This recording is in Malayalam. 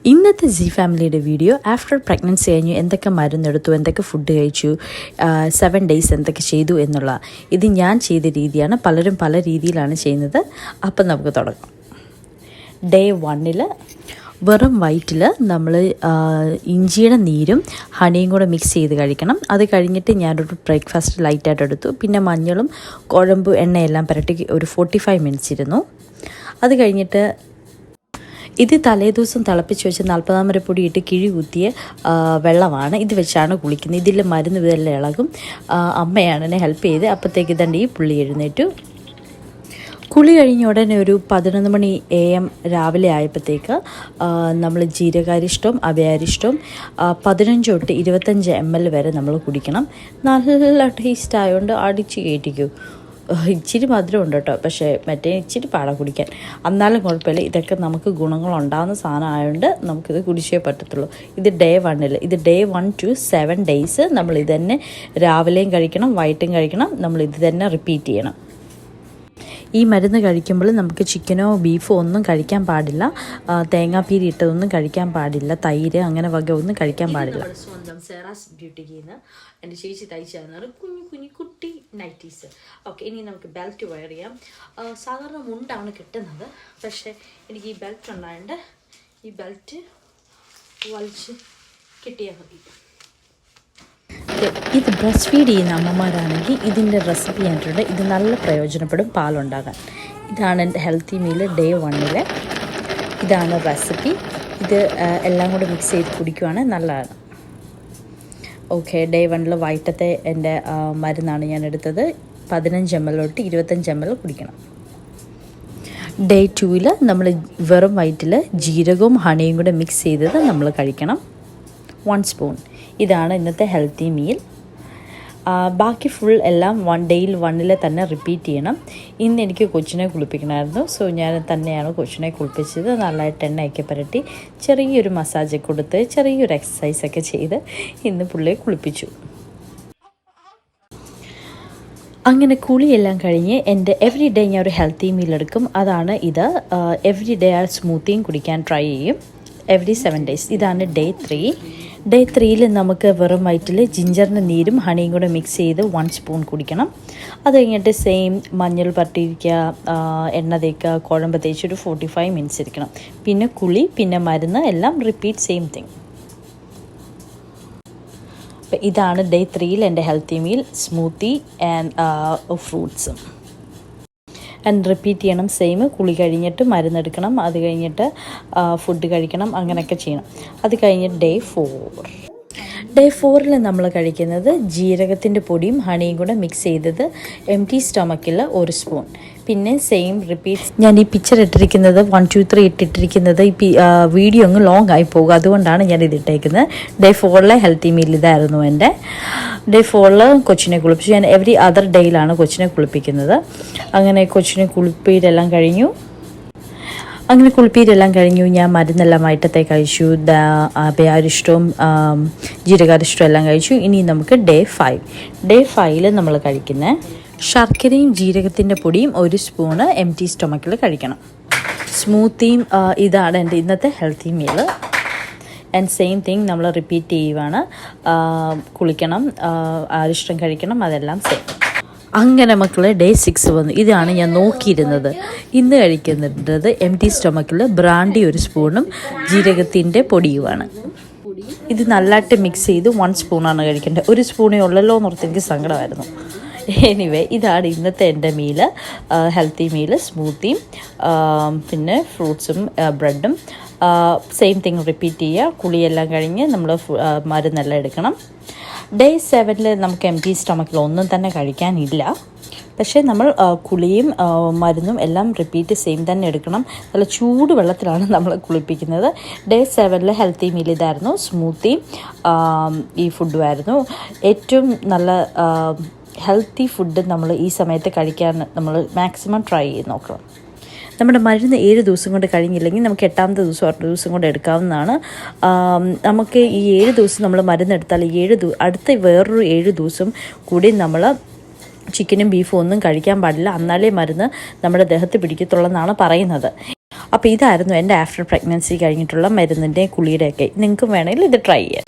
ഇന്നത്തെ ജി ഫാമിലിയുടെ വീഡിയോ ആഫ്റ്റർ പ്രഗ്നൻസി കഴിഞ്ഞു എന്തൊക്കെ മരുന്നെടുത്തു, എന്തൊക്കെ ഫുഡ് കഴിച്ചു, 7 days എന്തൊക്കെ ചെയ്തു എന്നുള്ള ഇത് ഞാൻ ചെയ്ത രീതിയാണ്. പലരും പല രീതിയിലാണ് ചെയ്യുന്നത്. അപ്പം നമുക്ക് തുടങ്ങാം. ഡേ 1 വെറും വയറ്റിൽ നമ്മൾ ഇഞ്ചിയുടെ നീരും ഹണിയും കൂടെ മിക്സ് ചെയ്ത് കഴിക്കണം. അത് കഴിഞ്ഞിട്ട് ഞാനൊരു ബ്രേക്ക്ഫാസ്റ്റ് ലൈറ്റായിട്ട് എടുത്തു. പിന്നെ മഞ്ഞളും കുഴമ്പ് എണ്ണയെല്ലാം പുരട്ടി ഒരു 45 minutes ഇരുന്നു. അത് കഴിഞ്ഞിട്ട് ഇത് തലേദിവസം തിളപ്പിച്ച് വെച്ച് 40 പൊടി ഇട്ട് കിഴി കുത്തിയ വെള്ളമാണ്. ഇത് വെച്ചാണ് കുളിക്കുന്നത്. ഇതിൽ മരുന്ന് ഇതെല്ലാം ഇളകും. അമ്മയാണ് എന്നെ ഹെൽപ്പ് ചെയ്ത്. അപ്പോഴത്തേക്ക് തന്നെ ഈ പുള്ളി എഴുന്നേറ്റു. കുളി കഴിഞ്ഞ ഉടനെ ഒരു 11 മണി AM രാവിലെ ആയപ്പോഴത്തേക്ക് നമ്മൾ ജീരകാരിഷ്ടവും അഭയാരിഷ്ടവും 15 തൊട്ട് 25 ml വരെ നമ്മൾ കുടിക്കണം. നല്ല ടേസ്റ്റ് ആയതുകൊണ്ട് അടിച്ച് കയറ്റിക്കൂ. ഇച്ചിരി മധുരം ഉണ്ട് കേട്ടോ, പക്ഷേ മറ്റേ ഇച്ചിരി പാടാ കുടിക്കാൻ. എന്നാലും കുഴപ്പമില്ല, ഇതൊക്കെ നമുക്ക് ഗുണങ്ങളുണ്ടാകുന്ന സാധനം ആയതുകൊണ്ട് നമുക്കിത് കുടിച്ചേ പറ്റത്തുള്ളൂ. ഇത് ഡേ 1 ഇത് ഡേ 1 to 7 days നമ്മൾ ഇത് തന്നെ രാവിലെയും കഴിക്കണം, വൈകിട്ടും കഴിക്കണം. നമ്മൾ ഇത് തന്നെ റിപ്പീറ്റ് ചെയ്യണം. ഈ മരുന്ന് കഴിക്കുമ്പോൾ നമുക്ക് ചിക്കനോ ബീഫോ ഒന്നും കഴിക്കാൻ പാടില്ല. തേങ്ങാപ്പീരി ഇട്ടതൊന്നും കഴിക്കാൻ പാടില്ല. തൈര് അങ്ങനെ വക ഒന്നും കഴിക്കാൻ പാടില്ല. സ്വന്തം സെറാസ് ബ്യൂട്ടിക്ക് എൻ്റെ ചേച്ചി തയ്ച്ചാണ് കുഞ്ഞു കുട്ടി നൈറ്റീസ്. ഓക്കെ, ഇനി നമുക്ക് ബെൽറ്റ് വെയർ ചെയ്യാം. സാധാരണ മുണ്ടാണ് കിട്ടുന്നത്, പക്ഷേ എനിക്ക് ഈ ബെൽറ്റ് ഉണ്ടായതുകൊണ്ട് ഈ ബെൽറ്റ് വലിച്ച് കിട്ടിയാൽ മതി. ഇത് ബ്രസ്റ്റ് ഫീഡ് ചെയ്യുന്ന അമ്മമാരാണെങ്കിൽ ഇതിൻ്റെ റെസിപ്പി ആയിട്ടുണ്ട്. ഇത് നല്ല പ്രയോജനപ്പെടും പാലുണ്ടാകാൻ. ഇതാണ് എൻ്റെ ഹെൽത്തി മീൽ ഡേ 1. ഇതാണ് റെസിപ്പി. ഇത് എല്ലാം കൂടി മിക്സ് ചെയ്ത് കുടിക്കുവാണ് നല്ലതാണ്. ഓക്കെ, ഡേ 1 വൈകിട്ടത്തെ എൻ്റെ മരുന്നാണ് ഞാൻ എടുത്തത്. 15 ml തൊട്ട് 25 ml കുടിക്കണം. ഡേ 2 നമ്മൾ വെറും വയറ്റിൽ ജീരകവും ഹണിയും കൂടെ മിക്സ് ചെയ്തത് നമ്മൾ കഴിക്കണം. 1 spoon. ഇതാണ് ഇന്നത്തെ ഹെൽത്തി മീൽ. ബാക്കി ഫുൾ എല്ലാം ഡേ 1 തന്നെ റിപ്പീറ്റ് ചെയ്യണം. ഇന്ന് എനിക്ക് കൊച്ചിനെ കുളിപ്പിക്കണമായിരുന്നു. സോ ഞാൻ തന്നെയാണ് കൊച്ചിനെ കുളിപ്പിച്ചത്. നല്ലതായിട്ട് എണ്ണയൊക്കെ പുരട്ടി ചെറിയൊരു മസാജൊക്കെ കൊടുത്ത് ചെറിയൊരു എക്സസൈസൊക്കെ ചെയ്ത് ഇന്ന് പുള്ളിയെ കുളിപ്പിച്ചു. അങ്ങനെ കുളിയെല്ലാം കഴിഞ്ഞ് എൻ്റെ എവറി ഡേ ഞാൻ ഒരു ഹെൽത്തി മീൽ എടുക്കും. അതാണ് ഇത്. എവറി ഡേ ആ സ്മൂത്തിയും കുടിക്കാൻ ട്രൈ ചെയ്യും. Every 7 days. ഇതാണ് ഡേ 3. ഡേ 3 നമുക്ക് വെറും വയറ്റിൽ ജിഞ്ചറിൻ്റെ നീരും ഹണിയും കൂടെ മിക്സ് ചെയ്ത് 1 spoon കുടിക്കണം. അത് കഴിഞ്ഞിട്ട് സെയിം മഞ്ഞൾ പരട്ടിയിരിക്കുക, എണ്ണ തേക്കുക, കുഴമ്പ് തേച്ച് ഒരു 45 minutes ഇരിക്കണം. പിന്നെ കുളി, പിന്നെ മരുന്ന്, എല്ലാം റിപ്പീറ്റ് സെയിം തിങ്. അപ്പം ഇതാണ് ഡേ 3 എൻ്റെ ഹെൽത്തി മീൽ, സ്മൂത്തി ആൻഡ് ഫ്രൂട്ട്സും. ആൻഡ് റിപ്പീറ്റ് ചെയ്യണം സെയിം. കുളി കഴിഞ്ഞിട്ട് മരുന്നെടുക്കണം, അത് കഴിഞ്ഞിട്ട് ഫുഡ് കഴിക്കണം, അങ്ങനെയൊക്കെ ചെയ്യണം. അത് കഴിഞ്ഞിട്ട് ഡേ 4 നമ്മൾ കഴിക്കുന്നത് ജീരകത്തിൻ്റെ പൊടിയും ഹണിയും കൂടെ മിക്സ് ചെയ്തത് എംപ്റ്റി സ്റ്റൊമക്കിൽ 1 spoon. പിന്നെ സെയിം റിപ്പീറ്റ്. ഞാൻ ഈ പിക്ചർ ഇട്ടിരിക്കുന്നത് 1 2 3 ഇട്ടിരിക്കുന്നത് ഈ വീഡിയോ അങ്ങ് ലോങ് ആയി പോകും, അതുകൊണ്ടാണ് ഞാൻ ഇതിട്ടേക്കുന്നത്. ഡേ 4 ഹെൽത്തി മീൽ ഇതായിരുന്നു എൻ്റെ. ഡേ 4 കൊച്ചിനെ കുളിപ്പിച്ചു. ഞാൻ എവറി അതർ ഡേയിലാണ് കൊച്ചിനെ കുളിപ്പിക്കുന്നത്. അങ്ങനെ കൊച്ചിനെ കുളിപ്പീരെല്ലാം കഴിഞ്ഞു. ഞാൻ മരുന്നെല്ലാം വൈകിട്ടത്തെ കഴിച്ചു. അഭയാരിഷ്ടവും ജീരകാരിഷ്ടവും എല്ലാം കഴിച്ചു. ഇനി നമുക്ക് ഡേ 5 നമ്മൾ കഴിക്കുന്നത് ശർക്കരയും ജീരകത്തിൻ്റെ പൊടിയും 1 spoon എംപ്റ്റി സ്റ്റൊമക്കിൽ കഴിക്കണം. സ്മൂത്തിയും ഇതാണ് എൻ്റെ ഇന്നത്തെ healthy meal. And same thing നമ്മൾ റിപ്പീറ്റ് ചെയ്യുവാണ്. കുളിക്കണം, അരിഷ്ടം കഴിക്കണം, അതെല്ലാം സെയിം. അങ്ങനെ മക്കളെ ഡേ 6 വന്നു. ഇതാണ് ഞാൻ നോക്കിയിരുന്നത്. ഇന്ന് കഴിക്കുന്നത് എംപ്റ്റി സ്റ്റൊമക്കിൽ ബ്രാൻഡി 1 spoon ജീരകത്തിൻ്റെ പൊടിയുമാണ്. ഇത് നല്ലതായിട്ട് മിക്സ് ചെയ്ത് 1 spoon കഴിക്കേണ്ടത്. 1 spoon ഉള്ളല്ലോ എന്നോർത്ത് എനിക്ക് സങ്കടമായിരുന്നു. എനിവേ, ഇതാണ് ഇന്നത്തെ എൻ്റെ മീൽ, ഹെൽത്തി മീൽ. സ്മൂത്തിയും പിന്നെ ഫ്രൂട്ട്സും ബ്രെഡും സെയിം തിങ് റിപ്പീറ്റ് ചെയ്യുക. കുളിയെല്ലാം കഴിഞ്ഞ് നമ്മൾ മരുന്നെല്ലാം എടുക്കണം. ഡേ 7 നമുക്ക് എംപ്റ്റി സ്റ്റൊമക്കിൽ ഒന്നും തന്നെ കഴിക്കാനില്ല. പക്ഷേ നമ്മൾ കുളിയും മരുന്നും എല്ലാം റിപ്പീറ്റ് സെയിം തന്നെ എടുക്കണം. നല്ല ചൂട് വെള്ളത്തിലാണ് നമ്മൾ കുളിപ്പിക്കുന്നത്. ഡേ 7 ഹെൽത്തി മീൽ ഇതായിരുന്നു. സ്മൂത്തിയും ഈ ഫുഡുമായിരുന്നു. ഏറ്റവും നല്ല ഹെൽത്തി ഫുഡ് നമ്മൾ ഈ സമയത്ത് കഴിക്കാൻ നമ്മൾ മാക്സിമം ട്രൈ ചെയ്ത് നോക്കണം. നമ്മുടെ മരുന്ന് 7 ദിവസം കൊണ്ട് കഴിഞ്ഞില്ലെങ്കിൽ നമുക്ക് 8ാമത്തെ ദിവസം 8 ദിവസം കൊണ്ട് എടുക്കാവുന്നതാണ്. നമുക്ക് ഈ 7 ദിവസം നമ്മൾ മരുന്നെടുത്താൽ അടുത്ത വേറൊരു 7 ദിവസം കൂടി നമ്മൾ ചിക്കനും ബീഫും ഒന്നും കഴിക്കാൻ പാടില്ല. എന്നാലേ മരുന്ന് നമ്മുടെ ദേഹത്ത് പിടിക്കത്തുള്ളെന്നാണ് പറയുന്നത്. അപ്പോൾ ഇതായിരുന്നു എൻ്റെ ആഫ്റ്റർ പ്രഗ്നൻസി കഴിഞ്ഞിട്ടുള്ള മരുന്നിൻ്റെ കുളിയുടെയൊക്കെ. നിങ്ങൾക്കും വേണമെങ്കിൽ ഇത് ട്രൈ ചെയ്യാം.